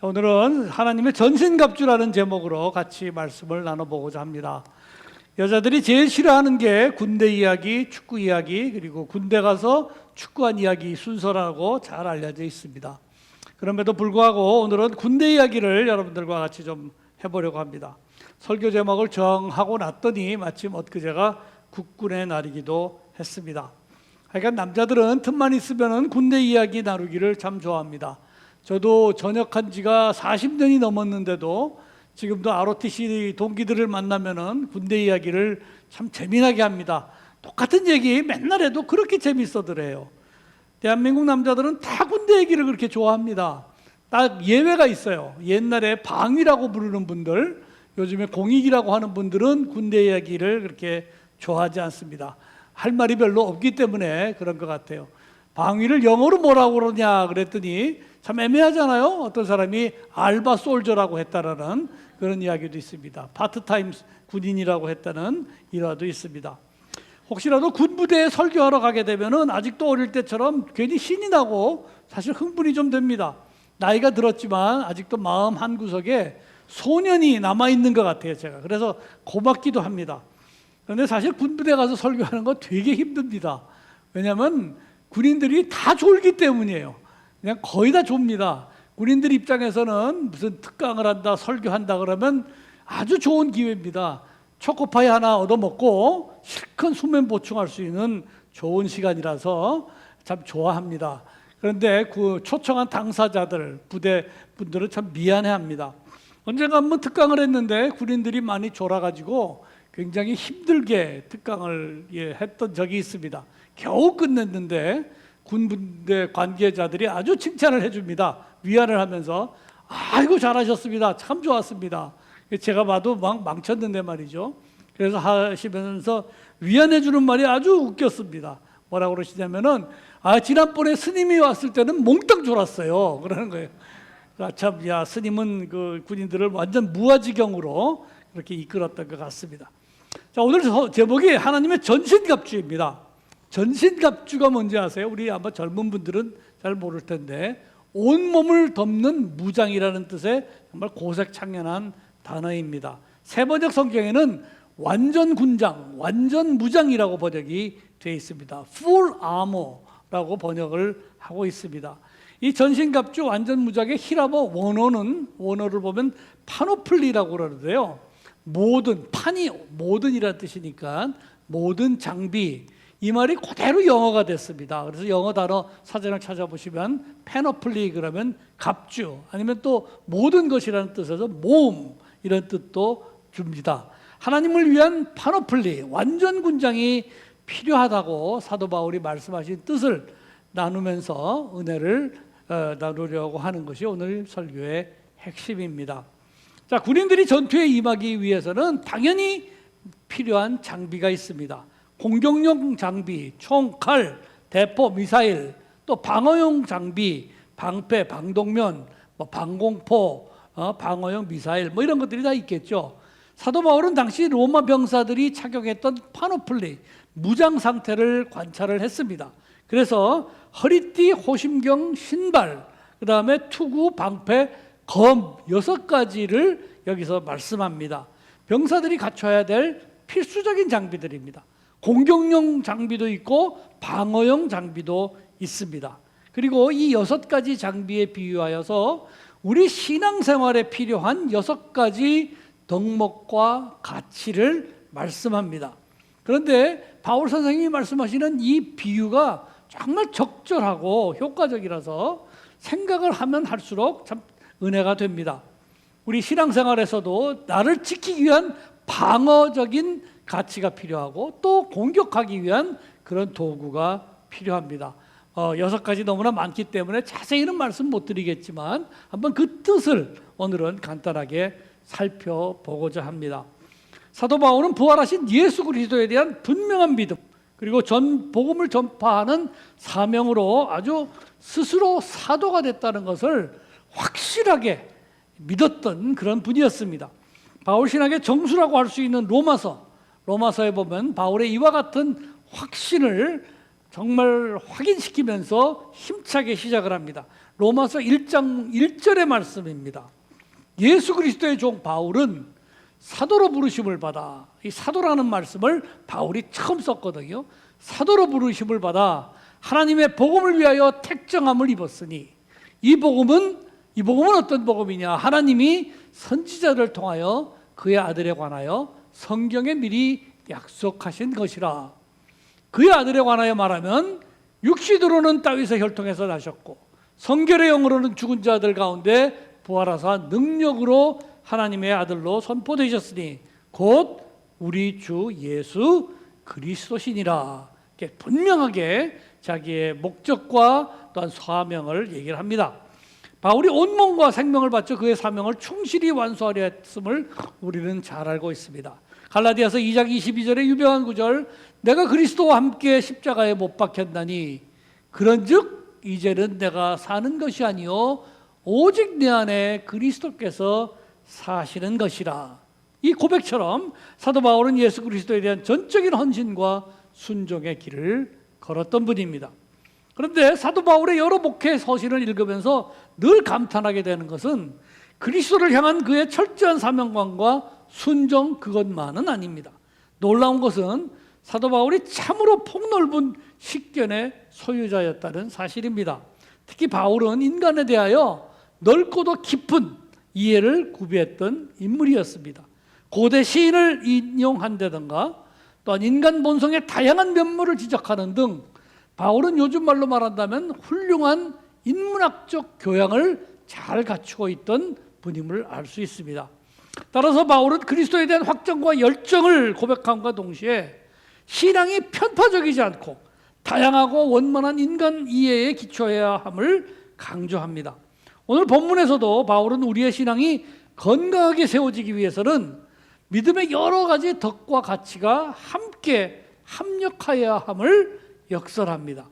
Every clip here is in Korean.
오늘은 하나님의 전신갑주라는 제목으로 같이 말씀을 나눠보고자 합니다. 여자들이 제일 싫어하는 게 군대 이야기, 축구 이야기, 그리고 군대 가서 축구한 이야기 순서라고 잘 알려져 있습니다. 그럼에도 불구하고 오늘은 군대 이야기를 여러분들과 같이 좀 해보려고 합니다. 설교 제목을 정하고 났더니 마침 엊그제가 국군의 날이기도 했습니다. 하여간 남자들은 틈만 있으면 군대 이야기 나누기를 참 좋아합니다. 저도 전역한 지가 40년이 넘었는데도 지금도 ROTC 동기들을 만나면은 군대 이야기를 참 재미나게 합니다. 똑같은 얘기 맨날 해도 그렇게 재밌어더래요. 대한민국 남자들은 다 군대 얘기를 그렇게 좋아합니다. 딱 예외가 있어요. 옛날에 방위라고 부르는 분들, 요즘에 공익이라고 하는 분들은 군대 이야기를 그렇게 좋아하지 않습니다. 할 말이 별로 없기 때문에 그런 것 같아요. 방위를 영어로 뭐라고 그러냐 그랬더니 참 애매하잖아요. 어떤 사람이 알바 솔저라고 했다라는 그런 이야기도 있습니다. 파트타임 군인이라고 했다는 일화도 있습니다. 혹시라도 군부대에 설교하러 가게 되면은 아직도 어릴 때처럼 괜히 신이 나고 사실 흥분이 좀 됩니다. 나이가 들었지만 아직도 마음 한구석에 소년이 남아있는 것 같아요, 제가. 그래서 고맙기도 합니다. 그런데 사실 군부대 가서 설교하는 거 되게 힘듭니다. 왜냐하면 군인들이 다 졸기 때문이에요. 그냥 거의 다 좁니다. 군인들 입장에서는 무슨 특강을 한다, 설교한다 그러면 아주 좋은 기회입니다. 초코파이 하나 얻어먹고 실컷 수면 보충할 수 있는 좋은 시간이라서 참 좋아합니다. 그런데 그 초청한 당사자들, 부대 분들은 참 미안해합니다. 언젠가 한번 특강을 했는데 군인들이 많이 졸아가지고 굉장히 힘들게 특강을 했던 적이 있습니다. 겨우 끝냈는데 군부대 관계자들이 아주 칭찬을 해줍니다. 위안을 하면서 아이고 잘하셨습니다. 참 좋았습니다. 제가 봐도 막 망쳤는데 말이죠. 그래서 하시면서 위안해 주는 말이 아주 웃겼습니다. 뭐라고 그러시냐면은 지난번에 스님이 왔을 때는 몽땅 졸았어요. 그러는 거예요. 참, 야, 스님은 그 군인들을 완전 무아지경으로 그렇게 이끌었던 것 같습니다. 자, 오늘 제목이 하나님의 전신갑주입니다. 전신갑주가 뭔지 아세요? 우리 아마 젊은 분들은 잘 모를 텐데 온몸을 덮는 무장이라는 뜻의 정말 고색창연한 단어입니다. 세번역 성경에는 완전 군장, 완전 무장이라고 번역이 되어 있습니다. Full armor라고 번역을 하고 있습니다. 이 전신갑주 완전 무장의 히라보 원어를 보면 파노플리라고 그러는데요. 판이 모든이라는 뜻이니까 모든 장비, 이 말이 그대로 영어가 됐습니다. 그래서 영어 단어 사전을 찾아보시면 패너플리 그러면 갑주, 아니면 또 모든 것이라는 뜻에서 모음 이런 뜻도 줍니다. 하나님을 위한 파노플리, 완전 군장이 필요하다고 사도 바울이 말씀하신 뜻을 나누면서 은혜를 나누려고 하는 것이 오늘 설교의 핵심입니다. 자, 군인들이 전투에 임하기 위해서는 당연히 필요한 장비가 있습니다. 공격용 장비, 총, 칼, 대포, 미사일, 또 방어용 장비, 방패, 방독면, 방공포, 방어용 미사일 이런 것들이 다 있겠죠. 사도 바울은 당시 로마 병사들이 착용했던 파노플리, 무장 상태를 관찰을 했습니다. 그래서 허리띠, 호심경, 신발, 그 다음에 투구, 방패, 검 6가지를 여기서 말씀합니다. 병사들이 갖춰야 될 필수적인 장비들입니다. 공격용 장비도 있고 방어용 장비도 있습니다. 그리고 이 6가지 장비에 비유하여서 우리 신앙생활에 필요한 6가지 덕목과 가치를 말씀합니다. 그런데 바울 선생님이 말씀하시는 이 비유가 정말 적절하고 효과적이라서 생각을 하면 할수록 참 은혜가 됩니다. 우리 신앙생활에서도 나를 지키기 위한 방어적인 가치가 필요하고 또 공격하기 위한 그런 도구가 필요합니다. 6가지 너무나 많기 때문에 자세히는 말씀 못 드리겠지만 한번 그 뜻을 오늘은 간단하게 살펴보고자 합니다. 사도 바울은 부활하신 예수 그리스도에 대한 분명한 믿음, 그리고 복음을 전파하는 사명으로 아주 스스로 사도가 됐다는 것을 확실하게 믿었던 그런 분이었습니다. 바울 신학의 정수라고 할 수 있는 로마서에 보면 바울의 이와 같은 확신을 정말 확인시키면서 힘차게 시작을 합니다. 로마서 1장 1절의 말씀입니다. 예수 그리스도의 종 바울은 사도로 부르심을 받아, 이 사도라는 말씀을 바울이 처음 썼거든요. 사도로 부르심을 받아 하나님의 복음을 위하여 택정함을 입었으니, 이 복음은 어떤 복음이냐? 하나님이 선지자를 통하여 그의 아들에 관하여 성경에 미리 약속하신 것이라. 그의 아들에 관하여 말하면 육신으로는 다윗의 혈통에서 나셨고 성결의 영으로는 죽은 자들 가운데 부활하사 능력으로 하나님의 아들로 선포되셨으니 곧 우리 주 예수 그리스도시니라. 이렇게 분명하게 자기의 목적과 또한 사명을 얘기를 합니다. 바울이 온몸과 생명을 바쳐 그의 사명을 충실히 완수하려 했음을 우리는 잘 알고 있습니다. 갈라디아서 2장 22절의 유명한 구절, 내가 그리스도와 함께 십자가에 못 박혔나니 그런즉 이제는 내가 사는 것이 아니요 오직 내 안에 그리스도께서 사시는 것이라. 이 고백처럼 사도 바울은 예수 그리스도에 대한 전적인 헌신과 순종의 길을 걸었던 분입니다. 그런데 사도 바울의 여러 목회 서신을 읽으면서 늘 감탄하게 되는 것은 그리스도를 향한 그의 철저한 사명감과 순종, 그것만은 아닙니다. 놀라운 것은 사도 바울이 참으로 폭넓은 식견의 소유자였다는 사실입니다. 특히 바울은 인간에 대하여 넓고도 깊은 이해를 구비했던 인물이었습니다. 고대 시인을 인용한다든가 또한 인간 본성의 다양한 면모를 지적하는 등 바울은 요즘 말로 말한다면 훌륭한 인문학적 교양을 잘 갖추고 있던 분임을 알 수 있습니다. 따라서 바울은 그리스도에 대한 확정과 열정을 고백함과 동시에 신앙이 편파적이지 않고 다양하고 원만한 인간 이해에 기초해야 함을 강조합니다. 오늘 본문에서도 바울은 우리의 신앙이 건강하게 세워지기 위해서는 믿음의 여러 가지 덕과 가치가 함께 합력하여야 함을 역설합니다.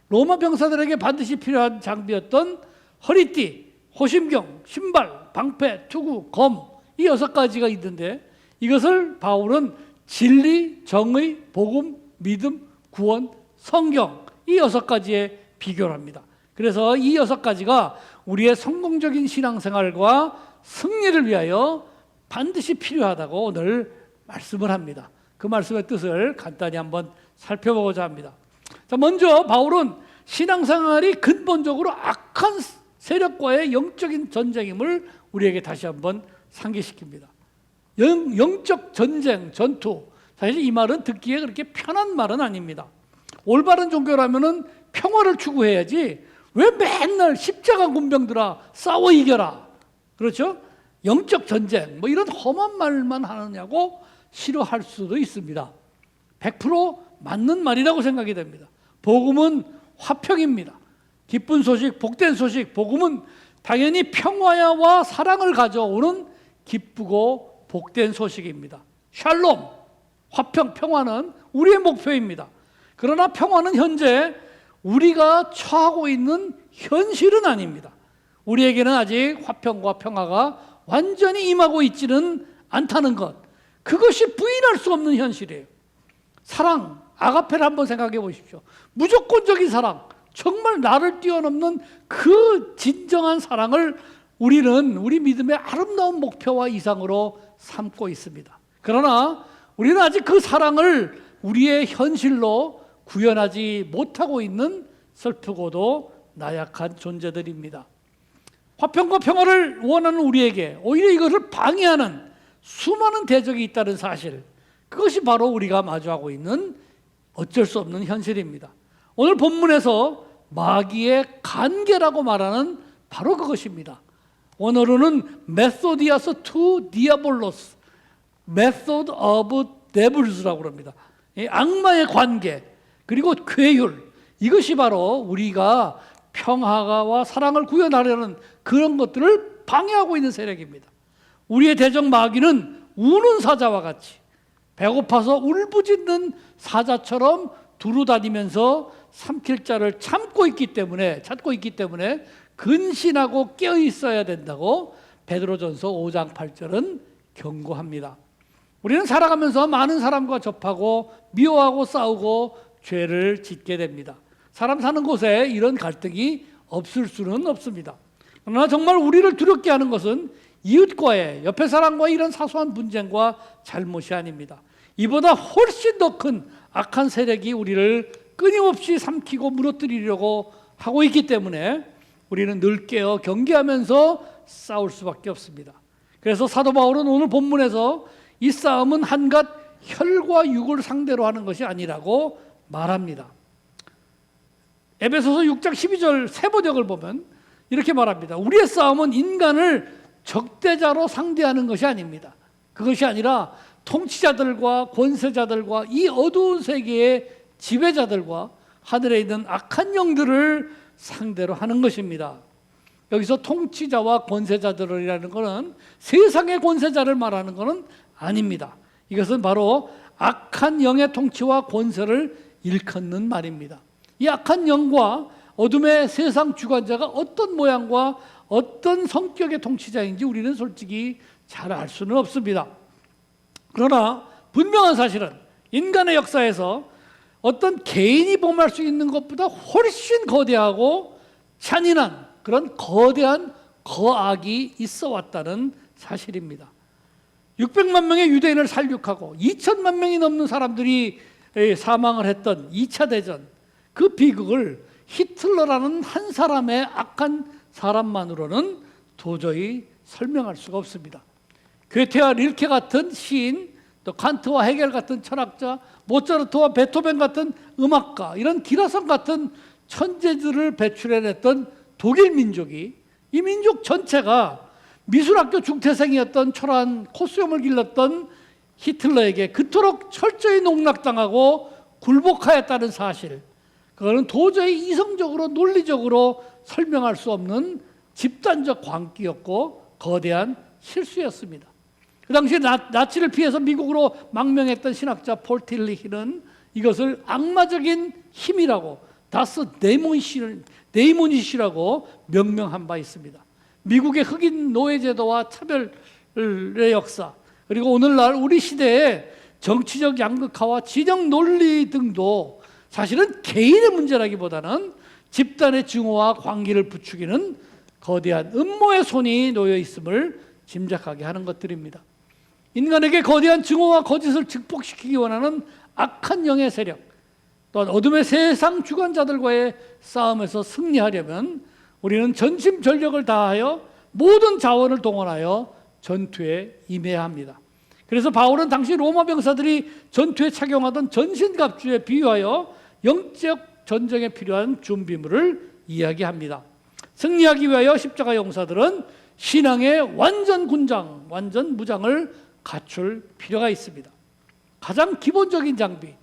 로마 병사들에게 반드시 필요한 장비였던 허리띠, 호심경, 신발, 방패, 투구, 검, 이 6가지가 있는데 이것을 바울은 진리, 정의, 복음, 믿음, 구원, 성경, 이 6가지에 비교를 합니다. 그래서 이 6가지가 우리의 성공적인 신앙생활과 승리를 위하여 반드시 필요하다고 오늘 말씀을 합니다. 그 말씀의 뜻을 간단히 한번 살펴보고자 합니다. 자, 먼저 바울은 신앙생활이 근본적으로 악한 세력과의 영적인 전쟁임을 우리에게 다시 한번 상기시킵니다. 영적 전쟁, 전투. 사실 이 말은 듣기에 그렇게 편한 말은 아닙니다. 올바른 종교라면은 평화를 추구해야지 왜 맨날 십자가 군병들아 싸워 이겨라. 그렇죠? 영적 전쟁, 뭐 이런 험한 말만 하느냐고 싫어할 수도 있습니다. 100% 맞는 말이라고 생각이 됩니다. 복음은 화평입니다. 기쁜 소식, 복된 소식, 복음은 당연히 평화와 사랑을 가져오는 기쁘고 복된 소식입니다. 샬롬, 화평, 평화는 우리의 목표입니다. 그러나 평화는 현재 우리가 처하고 있는 현실은 아닙니다. 우리에게는 아직 화평과 평화가 완전히 임하고 있지는 않다는 것, 그것이 부인할 수 없는 현실이에요. 사랑, 아가페를 한번 생각해 보십시오. 무조건적인 사랑, 정말 나를 뛰어넘는 그 진정한 사랑을 우리는 우리 믿음의 아름다운 목표와 이상으로 삼고 있습니다. 그러나 우리는 아직 그 사랑을 우리의 현실로 구현하지 못하고 있는 슬프고도 나약한 존재들입니다. 화평과 평화를 원하는 우리에게 오히려 이것을 방해하는 수많은 대적이 있다는 사실, 그것이 바로 우리가 마주하고 있는 어쩔 수 없는 현실입니다. 오늘 본문에서 마귀의 간계라고 말하는 바로 그것입니다. 원어로는 메소디아스 투 디아볼로스, 메소드 오브 데블스라고 합니다. 악마의 관계, 그리고 괴율, 이것이 바로 우리가 평화와 사랑을 구현하려는 그런 것들을 방해하고 있는 세력입니다. 우리의 대적 마귀는 우는 사자와 같이 배고파서 울부짖는 사자처럼 두루다니면서 삼킬 자를 찾고 있기 때문에 근신하고 깨어 있어야 된다고 베드로전서 5장 8절은 경고합니다. 우리는 살아가면서 많은 사람과 접하고 미워하고 싸우고 죄를 짓게 됩니다. 사람 사는 곳에 이런 갈등이 없을 수는 없습니다. 그러나 정말 우리를 두렵게 하는 것은 이웃과의, 옆에 사람과의 이런 사소한 분쟁과 잘못이 아닙니다. 이보다 훨씬 더 큰 악한 세력이 우리를 끊임없이 삼키고 무너뜨리려고 하고 있기 때문에 우리는 늘 깨어 경계하면서 싸울 수밖에 없습니다. 그래서 사도 바울은 오늘 본문에서 이 싸움은 한갓 혈과 육을 상대로 하는 것이 아니라고 말합니다. 에베소서 6장 12절 세 번역을 보면 이렇게 말합니다. 우리의 싸움은 인간을 적대자로 상대하는 것이 아닙니다. 그것이 아니라 통치자들과 권세자들과 이 어두운 세계의 지배자들과 하늘에 있는 악한 영들을 상대로 하는 것입니다. 여기서 통치자와 권세자들이라는 것은 세상의 권세자를 말하는 것은 아닙니다. 이것은 바로 악한 영의 통치와 권세를 일컫는 말입니다. 이 악한 영과 어둠의 세상 주관자가 어떤 모양과 어떤 성격의 통치자인지 우리는 솔직히 잘 알 수는 없습니다. 그러나 분명한 사실은 인간의 역사에서 어떤 개인이 범할 수 있는 것보다 훨씬 거대하고 잔인한 그런 거대한 거악이 있어 왔다는 사실입니다. 600만 명의 유대인을 살육하고 2천만 명이 넘는 사람들이 사망을 했던 2차 대전, 그 비극을 히틀러라는 한 사람의 악한 사람만으로는 도저히 설명할 수가 없습니다. 괴테와 릴케 같은 시인, 또 칸트와 헤겔 같은 철학자, 모차르트와 베토벤 같은 음악가, 이런 기라성 같은 천재들을 배출해냈던 독일 민족이, 이 민족 전체가 미술학교 중퇴생이었던 초라한 코수염을 길렀던 히틀러에게 그토록 철저히 농락당하고 굴복하였다는 사실, 그거는 도저히 이성적으로 논리적으로 설명할 수 없는 집단적 광기였고 거대한 실수였습니다. 그 당시에 나치를 피해서 미국으로 망명했던 신학자 폴 틸리히는 이것을 악마적인 힘이라고, 다스 데이모니시라고 명명한 바 있습니다. 미국의 흑인 노예제도와 차별의 역사, 그리고 오늘날 우리 시대의 정치적 양극화와 진영 논리 등도 사실은 개인의 문제라기보다는 집단의 증오와 광기를 부추기는 거대한 음모의 손이 놓여 있음을 짐작하게 하는 것들입니다. 인간에게 거대한 증오와 거짓을 증폭시키기 원하는 악한 영의 세력, 또한 어둠의 세상 주관자들과의 싸움에서 승리하려면 우리는 전심전력을 다하여 모든 자원을 동원하여 전투에 임해야 합니다. 그래서 바울은 당시 로마 병사들이 전투에 착용하던 전신갑주에 비유하여 영적 전쟁에 필요한 준비물을 이야기합니다. 승리하기 위하여 십자가 용사들은 신앙의 완전 군장, 완전 무장을 갖출 필요가 있습니다. 가장 기본적인 장비,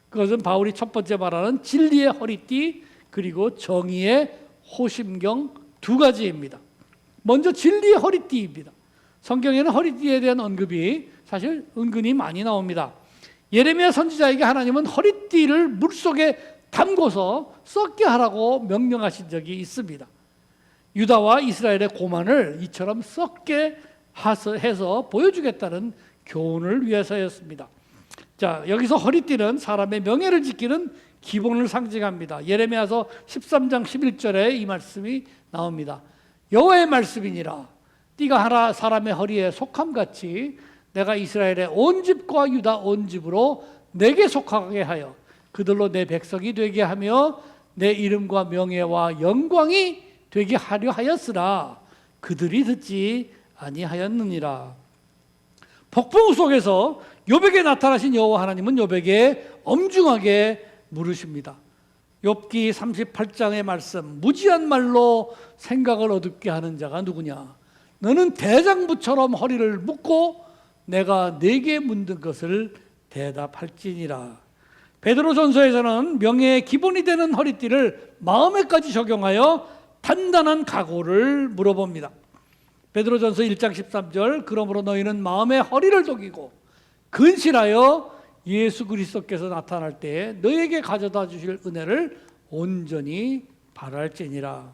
그것은 바울이 첫 번째 말하는 진리의 허리띠, 그리고 정의의 호심경 두 가지입니다. 먼저 진리의 허리띠입니다. 성경에는 허리띠에 대한 언급이 사실 은근히 많이 나옵니다. 예레미야 선지자에게 하나님은 허리띠를 물속에 담궈서 썩게 하라고 명령하신 적이 있습니다. 유다와 이스라엘의 고만을 이처럼 썩게 해서 보여주겠다는 교훈을 위해서였습니다. 자, 여기서 허리띠는 사람의 명예를 지키는 기본을 상징합니다. 예레미야서 13장 11절에 이 말씀이 나옵니다. 여호와의 말씀이니라. 띠가 하나 사람의 허리에 속함같이 내가 이스라엘의 온 집과 유다 온 집으로 내게 속하게 하여 그들로 내 백성이 되게 하며 내 이름과 명예와 영광이 되게 하려 하였으나 그들이 듣지 아니하였느니라. 폭풍 속에서 욥에게 나타나신 여호와 하나님은 욥에게 엄중하게 물으십니다. 욥기 38장의 말씀, 무지한 말로 생각을 어둡게 하는 자가 누구냐? 너는 대장부처럼 허리를 묶고 내가 네게 문든 것을 대답할지니라. 베드로전서에서는 명예의 기본이 되는 허리띠를 마음에까지 적용하여 단단한 각오를 물어봅니다. 베드로전서 1장 13절, 그러므로 너희는 마음의 허리를 독이고 근실하여 예수 그리스도께서 나타날 때에 너희에게 가져다 주실 은혜를 온전히 바랄지니라.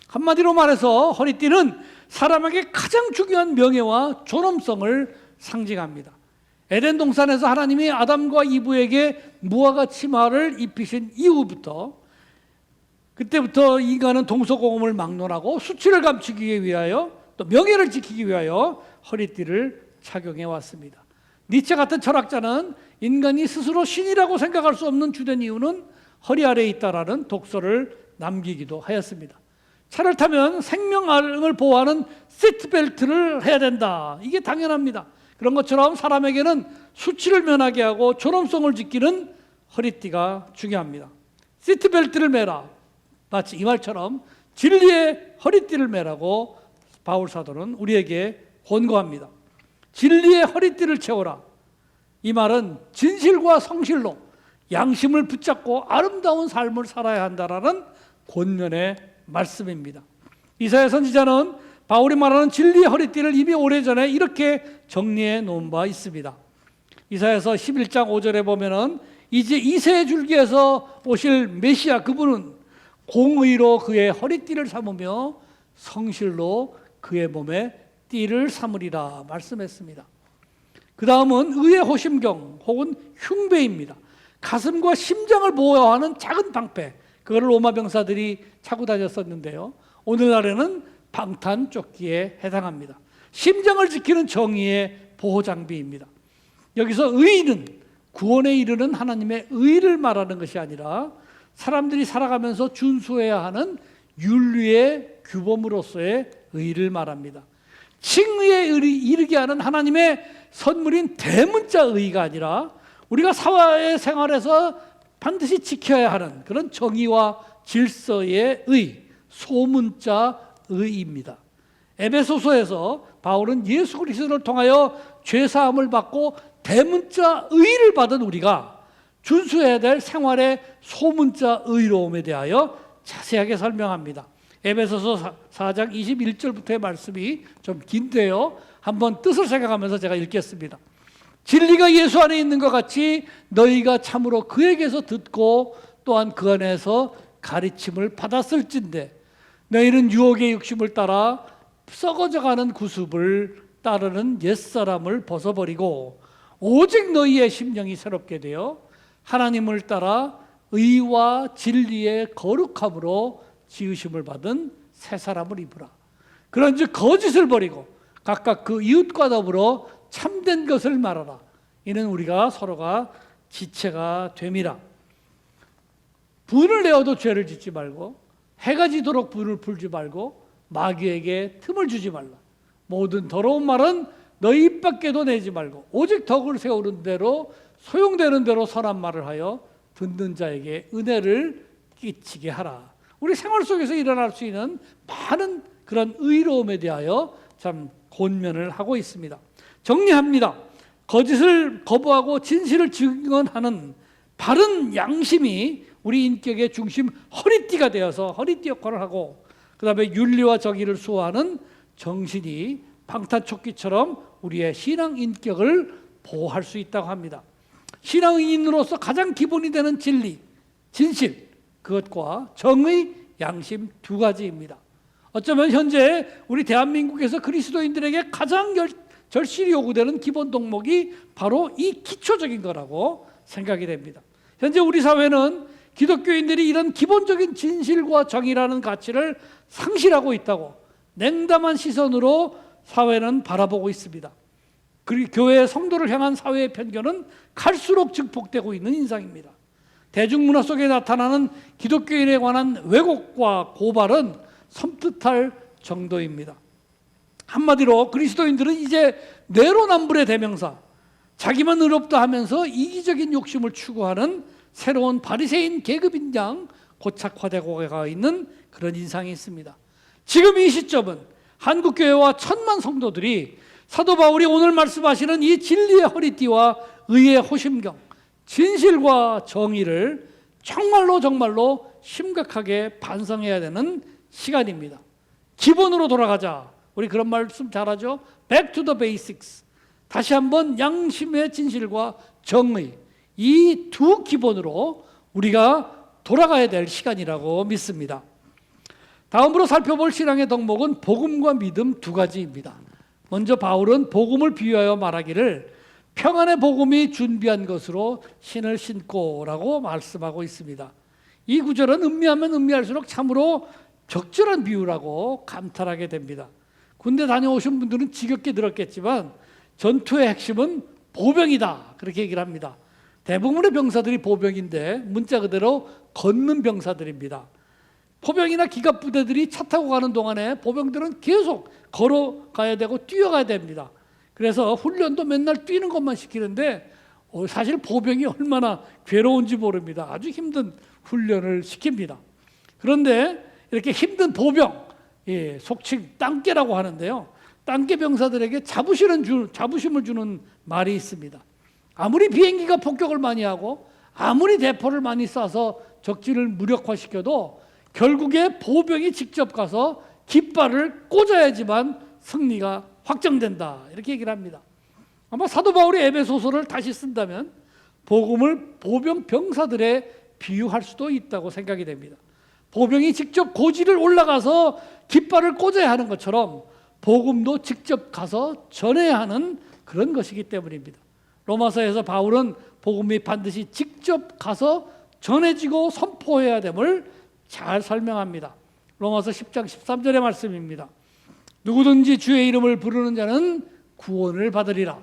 한마디로 말해서 허리띠는 사람에게 가장 중요한 명예와 존엄성을 상징합니다. 에덴 동산에서 하나님이 아담과 이브에게 무화과 치마를 입히신 이후부터, 그때부터 인간은 동서고금을 막론하고 수치를 감추기 위하여 또 명예를 지키기 위하여 허리띠를 착용해 왔습니다. 니체 같은 철학자는 인간이 스스로 신이라고 생각할 수 없는 주된 이유는 허리 아래에 있다라는 독서를 남기기도 하였습니다. 차를 타면 생명을 보호하는 시트벨트를 해야 된다. 이게 당연합니다. 그런 것처럼 사람에게는 수치를 면하게 하고 존엄성을 지키는 허리띠가 중요합니다. 시트벨트를 매라. 마치 이 말처럼 진리의 허리띠를 매라고 바울 사도는 우리에게 권고합니다. 진리의 허리띠를 채워라. 이 말은 진실과 성실로 양심을 붙잡고 아름다운 삶을 살아야 한다라는 권면의 말씀입니다. 이사야 선지자는 바울이 말하는 진리의 허리띠를 이미 오래전에 이렇게 정리해 놓은 바 있습니다. 이사야서 11장 5절에 보면은 이제 이새의 줄기에서 오실 메시아 그분은 공의로 그의 허리띠를 삼으며 성실로 그의 몸에 띠를 삼으리라 말씀했습니다. 그 다음은 의의 호심경 혹은 흉배입니다. 가슴과 심장을 보호하는 작은 방패, 그거를 로마 병사들이 차고 다녔었는데요. 오늘날에는 방탄 조끼에 해당합니다. 심장을 지키는 정의의 보호 장비입니다. 여기서 의는 구원에 이르는 하나님의 의를 말하는 것이 아니라 사람들이 살아가면서 준수해야 하는 윤리의 규범으로서의 의를 말합니다. 칭의에 이르게 하는 하나님의 선물인 대문자 의가 아니라 우리가 사회 생활에서 반드시 지켜야 하는 그런 정의와 질서의 의, 소문자 의입니다. 에베소서에서 바울은 예수 그리스도를 통하여 죄사함을 받고 대문자 의를 받은 우리가 준수해야 될 생활의 소문자 의로움에 대하여 자세하게 설명합니다. 에베소서 4장 21절부터의 말씀이 좀 긴데요. 한번 뜻을 생각하면서 제가 읽겠습니다. 진리가 예수 안에 있는 것 같이 너희가 참으로 그에게서 듣고 또한 그 안에서 가르침을 받았을진데 너희는 유혹의 욕심을 따라 썩어져가는 구습을 따르는 옛사람을 벗어버리고 오직 너희의 심령이 새롭게 되어 하나님을 따라 의와 진리의 거룩함으로 지으심을 받은 새 사람을 입으라. 그런즉 거짓을 버리고 각각 그 이웃과 더불어 참된 것을 말하라. 이는 우리가 서로가 지체가 됨이라. 분을 내어도 죄를 짓지 말고 해가 지도록 분을 풀지 말고 마귀에게 틈을 주지 말라. 모든 더러운 말은 너희 입 밖에도 내지 말고 오직 덕을 세우는 대로 소용되는 대로 선한 말을 하여 듣는 자에게 은혜를 끼치게 하라. 우리 생활 속에서 일어날 수 있는 많은 그런 의로움에 대하여 참 권면을 하고 있습니다. 정리합니다. 거짓을 거부하고 진실을 증언하는 바른 양심이 우리 인격의 중심 허리띠가 되어서 허리띠 역할을 하고, 그 다음에 윤리와 정의를 수호하는 정신이 방탄조끼처럼 우리의 신앙 인격을 보호할 수 있다고 합니다. 신앙인으로서 가장 기본이 되는 진리, 진실, 그것과 정의, 양심 두 가지입니다. 어쩌면 현재 우리 대한민국에서 그리스도인들에게 가장 절실히 요구되는 기본 덕목이 바로 이 기초적인 거라고 생각이 됩니다. 현재 우리 사회는 기독교인들이 이런 기본적인 진실과 정의라는 가치를 상실하고 있다고 냉담한 시선으로 사회는 바라보고 있습니다. 그리고 교회의 성도를 향한 사회의 편견은 갈수록 증폭되고 있는 인상입니다. 대중문화 속에 나타나는 기독교인에 관한 왜곡과 고발은 섬뜩할 정도입니다. 한마디로 그리스도인들은 이제 내로남불의 대명사, 자기만 의롭다 하면서 이기적인 욕심을 추구하는 새로운 바리새인 계급인 양 고착화되고 가 있는 그런 인상이 있습니다. 지금 이 시점은 한국교회와 천만 성도들이 사도 바울이 오늘 말씀하시는 이 진리의 허리띠와 의의 호심경, 진실과 정의를 정말로 심각하게 반성해야 되는 시간입니다. 기본으로 돌아가자. 우리 그런 말씀 잘하죠? Back to the basics. 다시 한번 양심의 진실과 정의, 이 두 기본으로 우리가 돌아가야 될 시간이라고 믿습니다. 다음으로 살펴볼 신앙의 덕목은 복음과 믿음 두 가지입니다. 먼저 바울은 복음을 비유하여 말하기를 평안의 복음이 준비한 것으로 신을 신고라고 말씀하고 있습니다. 이 구절은 음미하면 음미할수록 참으로 적절한 비유라고 감탄하게 됩니다. 군대 다녀오신 분들은 지겹게 들었겠지만 전투의 핵심은 보병이다, 그렇게 얘기를 합니다. 대부분의 병사들이 보병인데 문자 그대로 걷는 병사들입니다. 포병이나 기갑부대들이 차 타고 가는 동안에 보병들은 계속 걸어가야 되고 뛰어가야 됩니다. 그래서 훈련도 맨날 뛰는 것만 시키는데 사실 보병이 얼마나 괴로운지 모릅니다. 아주 힘든 훈련을 시킵니다. 그런데 이렇게 힘든 보병, 속칭 땅깨라고 하는데요, 땅깨 병사들에게 자부심을 주는 말이 있습니다. 아무리 비행기가 폭격을 많이 하고 아무리 대포를 많이 쏴서 적진을 무력화시켜도 결국에 보병이 직접 가서 깃발을 꽂아야지만 승리가 확정된다, 이렇게 얘기를 합니다. 아마 사도 바울이 에베소서를 다시 쓴다면 복음을 보병 병사들에 비유할 수도 있다고 생각이 됩니다. 보병이 직접 고지를 올라가서 깃발을 꽂아야 하는 것처럼 복음도 직접 가서 전해야 하는 그런 것이기 때문입니다. 로마서에서 바울은 복음이 반드시 직접 가서 전해지고 선포해야 됨을 잘 설명합니다. 로마서 10장 13절의 말씀입니다. 누구든지 주의 이름을 부르는 자는 구원을 받으리라.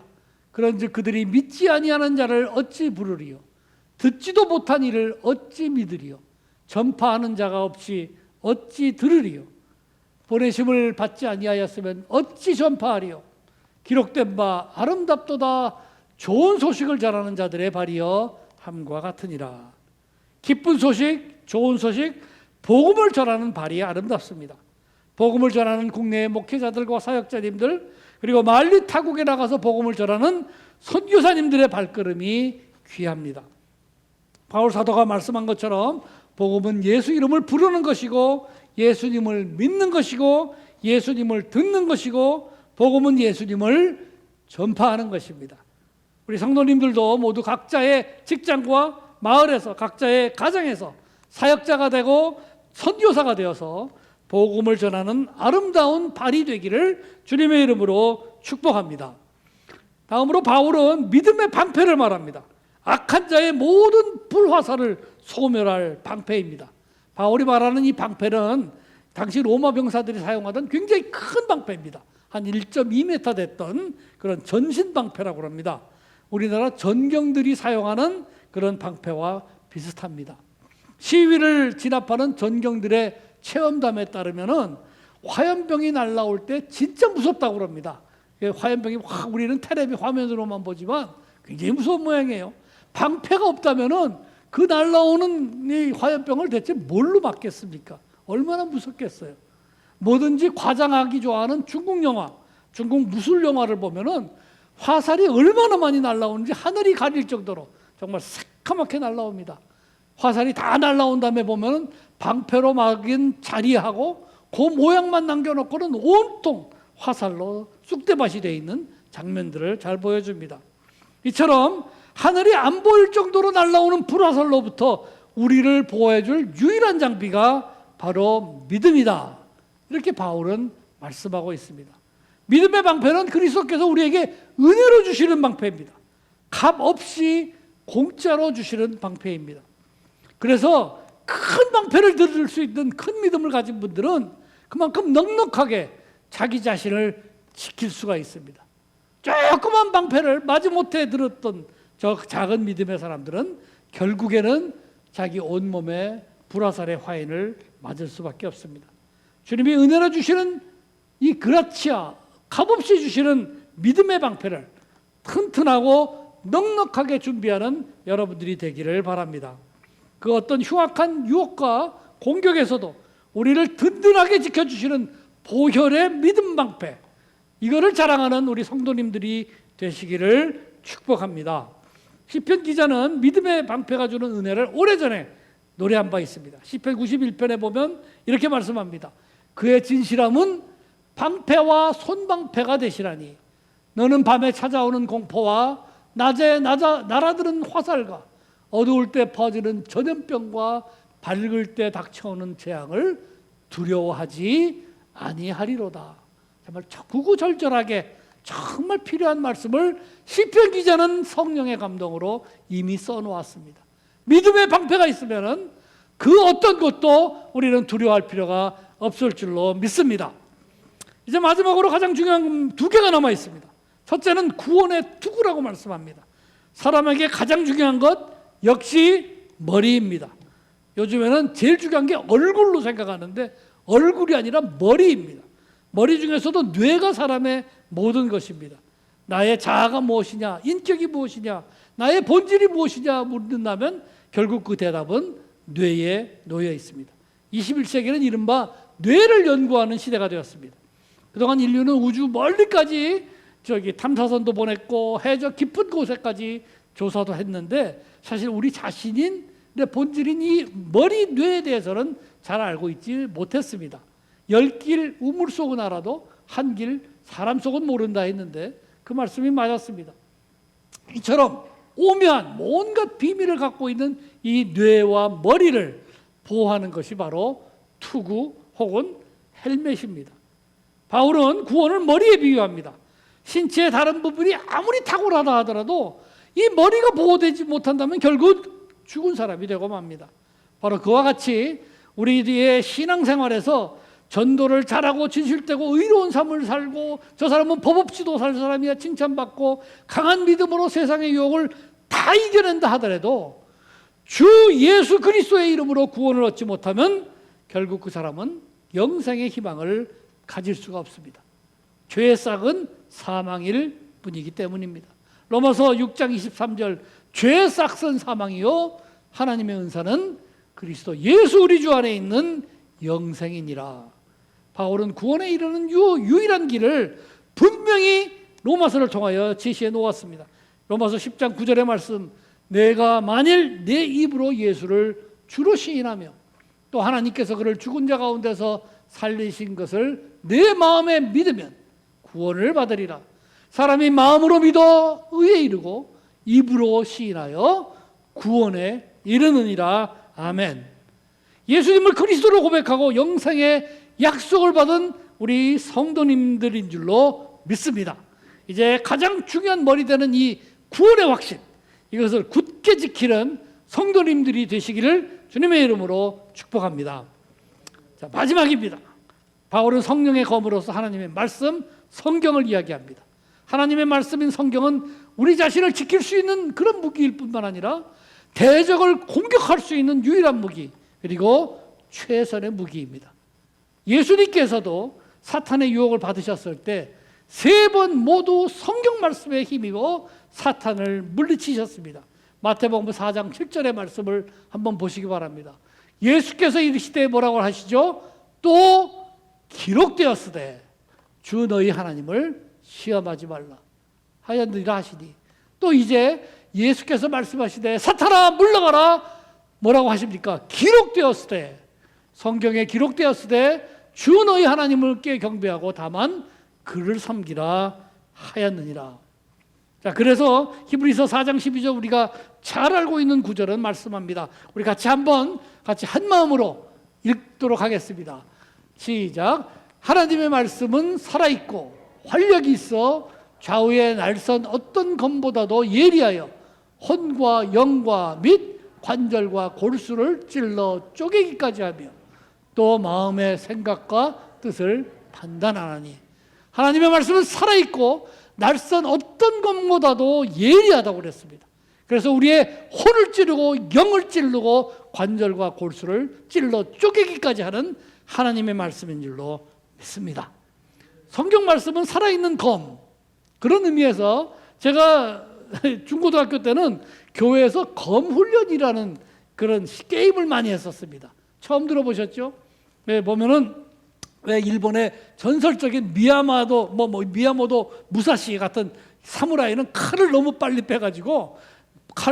그런즉 그들이 믿지 아니하는 자를 어찌 부르리요? 듣지도 못한 이를 어찌 믿으리요? 전파하는 자가 없이 어찌 들으리요? 보내심을 받지 아니하였으면 어찌 전파하리요? 기록된 바 아름답도다 좋은 소식을 전하는 자들의 발이여 함과 같으니라. 기쁜 소식, 좋은 소식, 복음을 전하는 발이 아름답습니다. 복음을 전하는 국내의 목회자들과 사역자님들, 그리고 만리 타국에 나가서 복음을 전하는 선교사님들의 발걸음이 귀합니다. 바울 사도가 말씀한 것처럼 복음은 예수 이름을 부르는 것이고, 예수님을 믿는 것이고, 예수님을 듣는 것이고, 복음은 예수님을 전파하는 것입니다. 우리 성도님들도 모두 각자의 직장과 마을에서, 각자의 가정에서 사역자가 되고 선교사가 되어서 복음을 전하는 아름다운 발이 되기를 주님의 이름으로 축복합니다. 다음으로 바울은 믿음의 방패를 말합니다. 악한 자의 모든 불화살을 소멸할 방패입니다. 바울이 말하는 이 방패는 당시 로마 병사들이 사용하던 굉장히 큰 방패입니다. 한 1.2m 됐던 그런 전신 방패라고 합니다. 우리나라 전경들이 사용하는 그런 방패와 비슷합니다. 시위를 진압하는 전경들의 체험담에 따르면은 화염병이 날라올 때 진짜 무섭다고 합니다. 화염병이 우리는 텔레비 화면으로만 보지만 굉장히 무서운 모양이에요. 방패가 없다면은 그 날라오는 이 화염병을 대체 뭘로 막겠습니까? 얼마나 무섭겠어요. 뭐든지 과장하기 좋아하는 중국 영화, 중국 무술 영화를 보면은 화살이 얼마나 많이 날라오는지 하늘이 가릴 정도로 정말 새카맣게 날라옵니다. 화살이 다 날라온 다음에 보면은 방패로 막인 자리하고 그 모양만 남겨놓고는 온통 화살로 쑥대밭이 되어 있는 장면들을 잘 보여줍니다. 이처럼 하늘이 안 보일 정도로 날라오는 불화살로부터 우리를 보호해줄 유일한 장비가 바로 믿음이다, 이렇게 바울은 말씀하고 있습니다. 믿음의 방패는 그리스도께서 우리에게 은혜로 주시는 방패입니다. 값 없이 공짜로 주시는 방패입니다. 그래서 큰 방패를 들을 수 있는 큰 믿음을 가진 분들은 그만큼 넉넉하게 자기 자신을 지킬 수가 있습니다. 조그만 방패를 마지못해 들었던 저 작은 믿음의 사람들은 결국에는 자기 온몸에 불화살의 화인을 맞을 수밖에 없습니다. 주님이 은혜로 주시는 이 그라치아, 값없이 주시는 믿음의 방패를 튼튼하고 넉넉하게 준비하는 여러분들이 되기를 바랍니다. 그 어떤 흉악한 유혹과 공격에서도 우리를 든든하게 지켜주시는 보혈의 믿음 방패, 이거를 자랑하는 우리 성도님들이 되시기를 축복합니다. 시편 기자는 믿음의 방패가 주는 은혜를 오래전에 노래한 바 있습니다. 시편 91편에 보면 이렇게 말씀합니다. 그의 진실함은 방패와 손방패가 되시라니 너는 밤에 찾아오는 공포와 낮에 날아드는 화살과 어두울 때 퍼지는 전염병과 밝을 때 닥쳐오는 재앙을 두려워하지 아니하리로다. 정말 구구절절하게 정말 필요한 말씀을 시편 기자는 성령의 감동으로 이미 써놓았습니다. 믿음의 방패가 있으면 그 어떤 것도 우리는 두려워할 필요가 없을 줄로 믿습니다. 이제 마지막으로 가장 중요한 두 개가 남아 있습니다. 첫째는 구원의 투구라고 말씀합니다. 사람에게 가장 중요한 것 역시 머리입니다. 요즘에는 제일 중요한 게 얼굴로 생각하는데 얼굴이 아니라 머리입니다. 머리 중에서도 뇌가 사람의 모든 것입니다. 나의 자아가 무엇이냐, 인격이 무엇이냐, 나의 본질이 무엇이냐 묻는다면 결국 그 대답은 뇌에 놓여 있습니다. 21세기는 이른바 뇌를 연구하는 시대가 되었습니다. 그동안 인류는 우주 멀리까지 탐사선도 보냈고 해저 깊은 곳에까지 조사도 했는데 사실 우리 자신인 내 본질인 이 머리 뇌에 대해서는 잘 알고 있지 못했습니다. 10길 우물 속은 알아도 한 길 사람 속은 모른다 했는데 그 말씀이 맞았습니다. 이처럼 오묘한 온갖 비밀을 갖고 있는 이 뇌와 머리를 보호하는 것이 바로 투구 혹은 헬멧입니다. 바울은 구원을 머리에 비유합니다. 신체의 다른 부분이 아무리 탁월하다 하더라도 이 머리가 보호되지 못한다면 결국 죽은 사람이 되고 맙니다. 바로 그와 같이 우리의 신앙생활에서 전도를 잘하고 진실되고 의로운 삶을 살고 저 사람은 법 없이도 살 사람이야 칭찬받고 강한 믿음으로 세상의 유혹을 다 이겨낸다 하더라도 주 예수 그리스도의 이름으로 구원을 얻지 못하면 결국 그 사람은 영생의 희망을 가질 수가 없습니다. 죄의 싹은 사망일 뿐이기 때문입니다. 로마서 6장 23절 죄의 싹은 사망이요 하나님의 은사는 그리스도 예수 우리 주 안에 있는 영생이니라. 바울은 구원에 이르는 유일한 길을 분명히 로마서를 통하여 제시해 놓았습니다. 로마서 10장 9절의 말씀, 내가 만일 내 입으로 예수를 주로 시인하며 또 하나님께서 그를 죽은 자 가운데서 살리신 것을 내 마음에 믿으면 구원을 받으리라. 사람이 마음으로 믿어 의에 이르고 입으로 시인하여 구원에 이르느니라. 아멘. 예수님을 그리스도로 고백하고 영생의 약속을 받은 우리 성도님들인 줄로 믿습니다. 이제 가장 중요한 머리 되는 이 구원의 확신, 이것을 굳게 지키는 성도님들이 되시기를 주님의 이름으로 축복합니다. 자, 마지막입니다. 바울은 성령의 검으로서 하나님의 말씀, 성경을 이야기합니다. 하나님의 말씀인 성경은 우리 자신을 지킬 수 있는 그런 무기일 뿐만 아니라 대적을 공격할 수 있는 유일한 무기, 그리고 최선의 무기입니다. 예수님께서도 사탄의 유혹을 받으셨을 때 3번 모두 성경 말씀에 힘입어 사탄을 물리치셨습니다. 마태복음 4장 7절의 말씀을 한번 보시기 바랍니다. 예수께서 이르시되 뭐라고 하시죠? 또 기록되었으되 주 너희 하나님을 시험하지 말라 하였느니라 하시니, 또 이제 예수께서 말씀하시되 사탄아 물러가라 뭐라고 하십니까? 기록되었으되, 성경에 기록되었으되 주 너희 하나님을 경배하고 다만 그를 섬기라 하였느니라. 자, 그래서 히브리서 4장 12절 우리가 잘 알고 있는 구절은 말씀합니다. 우리 같이 한번 한 마음으로 읽도록 하겠습니다. 시작. 하나님의 말씀은 살아있고 활력이 있어 좌우의 날선 어떤 검보다도 예리하여 혼과 영과 및 관절과 골수를 찔러 쪼개기까지 하며 또 마음의 생각과 뜻을 판단하나니. 하나님의 말씀은 살아있고 날선 어떤 것보다도 예리하다고 그랬습니다. 그래서 우리의 혼을 찌르고 영을 찌르고 관절과 골수를 찔러 쪼개기까지 하는 하나님의 말씀인 줄로 믿습니다. 성경 말씀은 살아있는 검, 그런 의미에서 제가 중고등학교 때는 교회에서 검훈련이라는 그런 게임을 많이 했었습니다. 처음 들어보셨죠? 네, 보면은 왜 일본의 전설적인 미야모토 무사시 같은 사무라이는 칼을 너무 빨리 빼가지고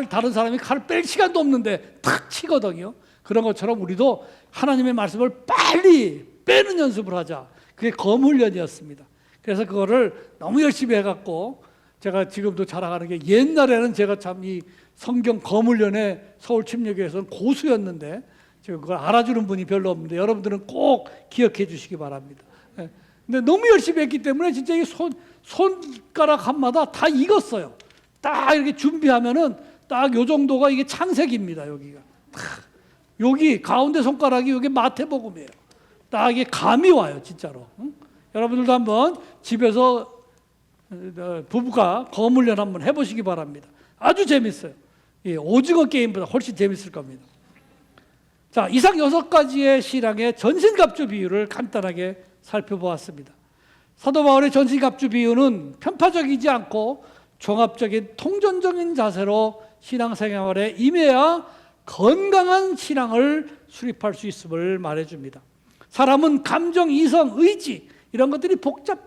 다른 사람이 칼을 뺄 시간도 없는데 탁 치거든요. 그런 것처럼 우리도 하나님의 말씀을 빨리 빼는 연습을 하자. 그게 검훈련이었습니다. 그래서 그거를 너무 열심히 해갖고 제가 지금도 자랑하는 게, 옛날에는 제가 참 이 성경 검훈련에 서울침례교회에서는 고수였는데 지금 그걸 알아주는 분이 별로 없는데 여러분들은 꼭 기억해 주시기 바랍니다. 근데 너무 열심히 했기 때문에 진짜 이 손가락 한마다 다 익었어요. 딱 이렇게 준비하면은 딱 요 정도가 이게 창색입니다. 여기가 여기 가운데 손가락이 여기 마태복음이에요. 딱 이게 감이 와요, 진짜로. 응? 여러분들도 한번 집에서 부부가 검 훈련 한번 해보시기 바랍니다. 아주 재밌어요. 예, 오징어 게임보다 훨씬 재밌을 겁니다. 자, 이상 6가지의 신앙의 전신갑주 비유를 간단하게 살펴보았습니다. 사도 바울의 전신갑주 비유는 편파적이지 않고 종합적인 통전적인 자세로 신앙생활에 임해야 건강한 신앙을 수립할 수 있음을 말해줍니다. 사람은 감정, 이성, 의지 이런 것들이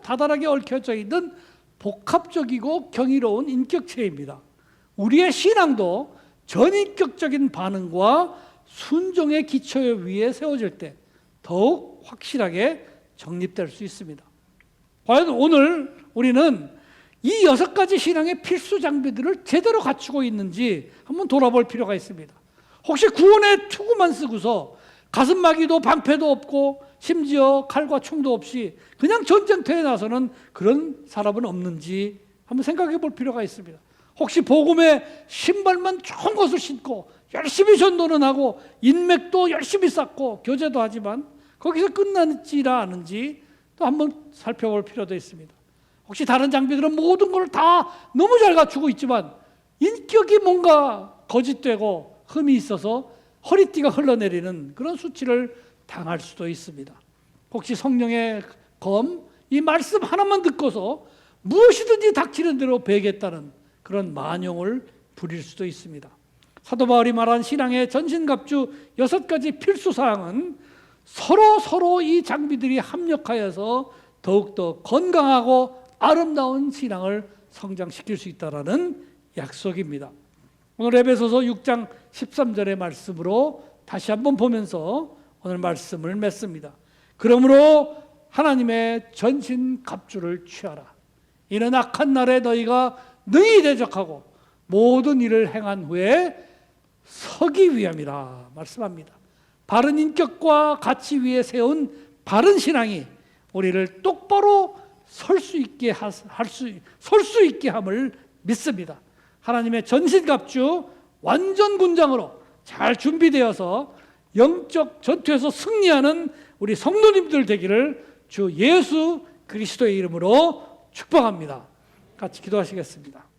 다달하게 얽혀져 있는 복합적이고 경이로운 인격체입니다. 우리의 신앙도 전인격적인 반응과 순종의 기초 위에 세워질 때 더욱 확실하게 정립될 수 있습니다. 과연 오늘 우리는 이 6가지 신앙의 필수 장비들을 제대로 갖추고 있는지 한번 돌아볼 필요가 있습니다. 혹시 구원의 투구만 쓰고서 가슴막이도 방패도 없고 심지어 칼과 총도 없이 그냥 전쟁터에 나서는 그런 사람은 없는지 한번 생각해 볼 필요가 있습니다. 혹시 복음의 신발만 좋은 것을 신고 열심히 전도는 하고 인맥도 열심히 쌓고 교제도 하지만 거기서 끝나지라 않은지 또 한번 살펴볼 필요도 있습니다. 혹시 다른 장비들은 모든 걸 다 너무 잘 갖추고 있지만 인격이 뭔가 거짓되고 흠이 있어서 허리띠가 흘러내리는 그런 수치를 당할 수도 있습니다. 혹시 성령의 검, 이 말씀 하나만 듣고서 무엇이든지 닥치는 대로 배겠다는 그런 만용을 부릴 수도 있습니다. 사도 바울이 말한 신앙의 전신갑주 6가지 필수사항은 서로 이 장비들이 합력하여서 더욱더 건강하고 아름다운 신앙을 성장시킬 수 있다는 약속입니다. 오늘 에베소서 6장 13절의 말씀으로 다시 한번 보면서 오늘 말씀을 맺습니다. 그러므로 하나님의 전신갑주를 취하라. 이는 악한 날에 너희가 능히 대적하고 모든 일을 행한 후에 서기 위함이라 말씀합니다. 바른 인격과 가치 위에 세운 바른 신앙이 우리를 똑바로 설 수 있게 함을 믿습니다. 하나님의 전신갑주 완전 군장으로 잘 준비되어서 영적 전투에서 승리하는 우리 성도님들 되기를 주 예수 그리스도의 이름으로 축복합니다. 같이 기도하시겠습니다.